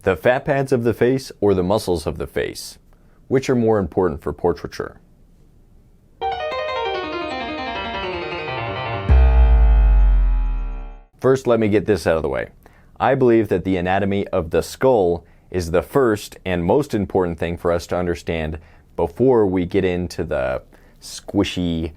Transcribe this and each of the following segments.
The fat pads of the face or the muscles of the face? Which are more important for portraiture? First, let me get this out of the way. I believe that the anatomy of the skull is the first and most important thing for us to understand before we get into the squishy,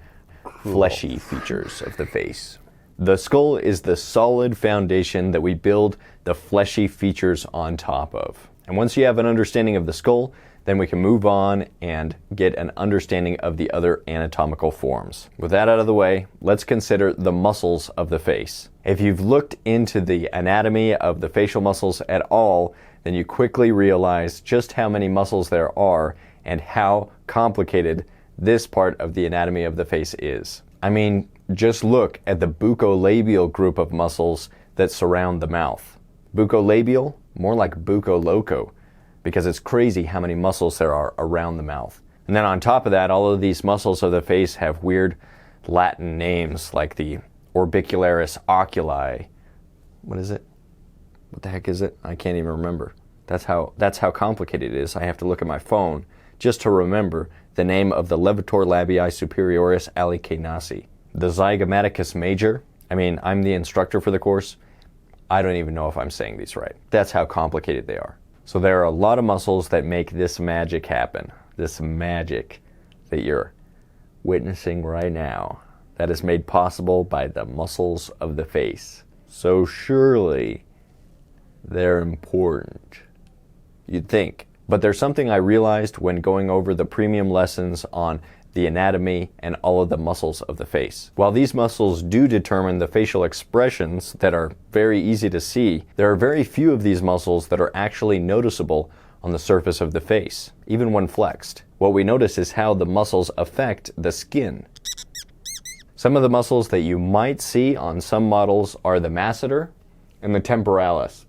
fleshy features of the face. The skull is the solid foundation that we build the fleshy features on top of. And once you have an understanding of the skull, then we can move on and get an understanding of the other anatomical forms. With that out of the way, let's consider the muscles of the face. If you've looked into the anatomy of the facial muscles at all, then you quickly realize just how many muscles there are and how complicated this part of the anatomy of the face is. I mean, just look at the bucolabial group of muscles that surround the mouth. Bucolabial? More like bucoloco, because it's crazy how many muscles there are around the mouth. And then on top of that, all of these muscles of the face have weird Latin names like the orbicularis oculi. What is it? What the heck is it? I can't even remember. That's how complicated it is. I have to look at my phone just to remember the name of the levator labii superioris alicanasi. The zygomaticus major. I mean, I'm the instructor for the course. I don't even know if I'm saying these right. That's how complicated they are. So there are a lot of muscles that make this magic happen. This magic that you're witnessing right now. That is made possible by the muscles of the face. So surely they're important, you'd think. But there's something I realized when going over the premium lessons on the anatomy and all of the muscles of the face. While these muscles do determine the facial expressions that are very easy to see, there are very few of these muscles that are actually noticeable on the surface of the face, even when flexed. What we notice is how the muscles affect the skin. Some of the muscles that you might see on some models are the masseter and the temporalis,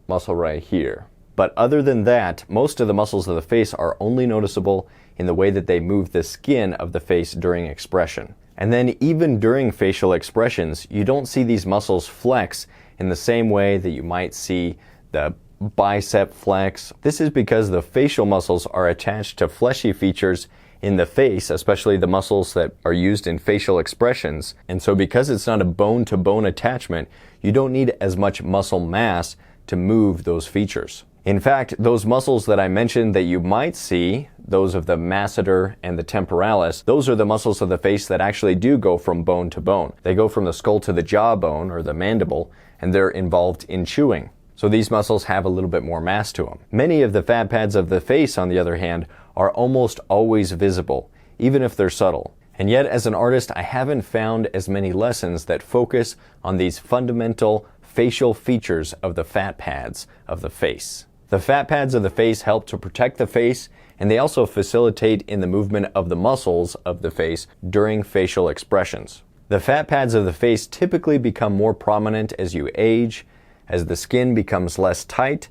muscle right here. But other than that, most of the muscles of the face are only noticeable in the way that they move the skin of the face during expression. And then even during facial expressions, you don't see these muscles flex in the same way that you might see the bicep flex. This is because the facial muscles are attached to fleshy features in the face, especially the muscles that are used in facial expressions. And so because it's not a bone-to-bone attachment, you don't need as much muscle mass to move those features. In fact, those muscles that I mentioned that you might see, those of the masseter and the temporalis, those are the muscles of the face that actually do go from bone to bone. They go from the skull to the jawbone, or the mandible, and they're involved in chewing. So these muscles have a little bit more mass to them. Many of the fat pads of the face, on the other hand, are almost always visible, even if they're subtle. And yet, as an artist, I haven't found as many lessons that focus on these fundamental facial features of the fat pads of the face. The fat pads of the face help to protect the face, and they also facilitate in the movement of the muscles of the face during facial expressions. The fat pads of the face typically become more prominent as you age, as the skin becomes less tight,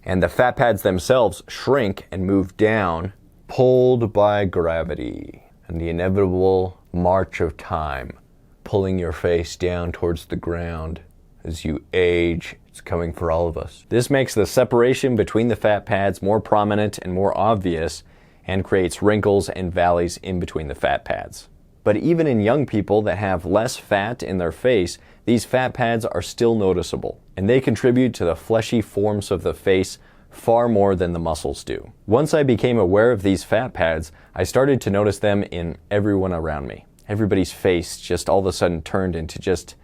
and the fat pads themselves shrink and move down, pulled by gravity and the inevitable march of time, pulling your face down towards the ground. As you age, it's coming for all of us. This makes the separation between the fat pads more prominent and more obvious, and creates wrinkles and valleys in between the fat pads. But even in young people that have less fat in their face, these fat pads are still noticeable, and they contribute to the fleshy forms of the face far more than the muscles do. Once I became aware of these fat pads, I started to notice them in everyone around me. Everybody's face just all of a sudden turned into just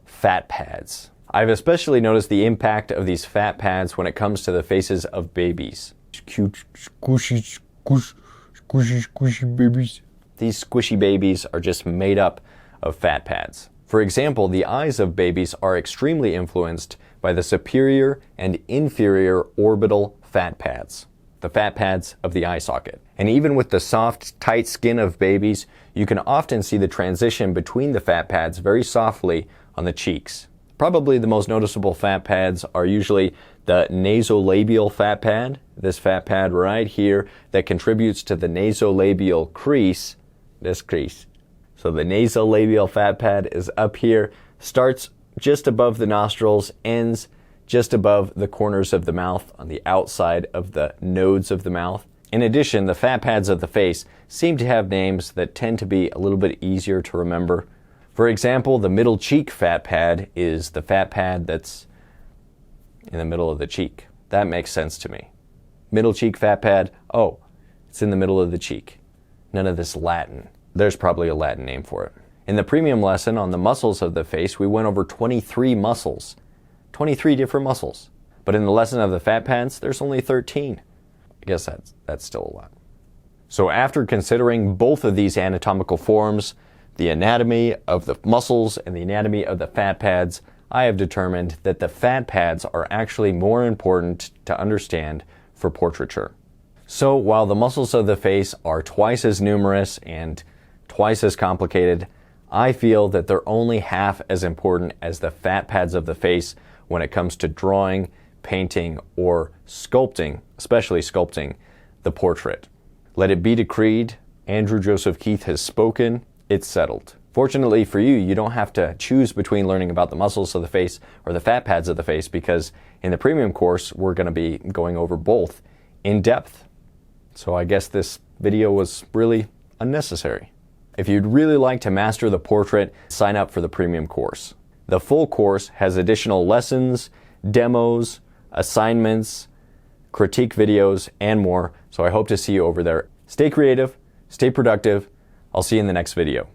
fat pads. I've especially noticed the impact of these fat pads when it comes to the faces of babies. Cute, squishy babies. These squishy babies are just made up of fat pads. For example, the eyes of babies are extremely influenced by the superior and inferior orbital fat pads, the fat pads of the eye socket. And even with the soft, tight skin of babies, you can often see the transition between the fat pads very softly on the cheeks. Probably the most noticeable fat pads are usually the nasolabial fat pad, this fat pad right here that contributes to the nasolabial crease, this crease. So the nasolabial fat pad is up here, starts just above the nostrils, ends just above the corners of the mouth on the outside of the nodes of the mouth. In addition, the fat pads of the face seem to have names that tend to be a little bit easier to remember. For example, the middle cheek fat pad is the fat pad that's in the middle of the cheek. That makes sense to me. Middle cheek fat pad, oh, it's in the middle of the cheek. None of this Latin. There's probably a Latin name for it. In the premium lesson on the muscles of the face, we went over 23 muscles. 23 different muscles. But in the lesson of the fat pads, there's only 13. I guess that's still a lot. So after considering both of these anatomical forms, the anatomy of the muscles and the anatomy of the fat pads, I have determined that the fat pads are actually more important to understand for portraiture. So while the muscles of the face are twice as numerous and twice as complicated, I feel that they're only half as important as the fat pads of the face when it comes to drawing, painting, or sculpting, especially sculpting, the portrait. Let it be decreed. Andrew Joseph Keith has spoken. It's settled. Fortunately for you, you don't have to choose between learning about the muscles of the face or the fat pads of the face, because in the premium course, we're going to be going over both in depth. So I guess this video was really unnecessary. If you'd really like to master the portrait, sign up for the premium course. The full course has additional lessons, demos, assignments, critique videos, and more. So I hope to see you over there. Stay creative, stay productive. I'll see you in the next video.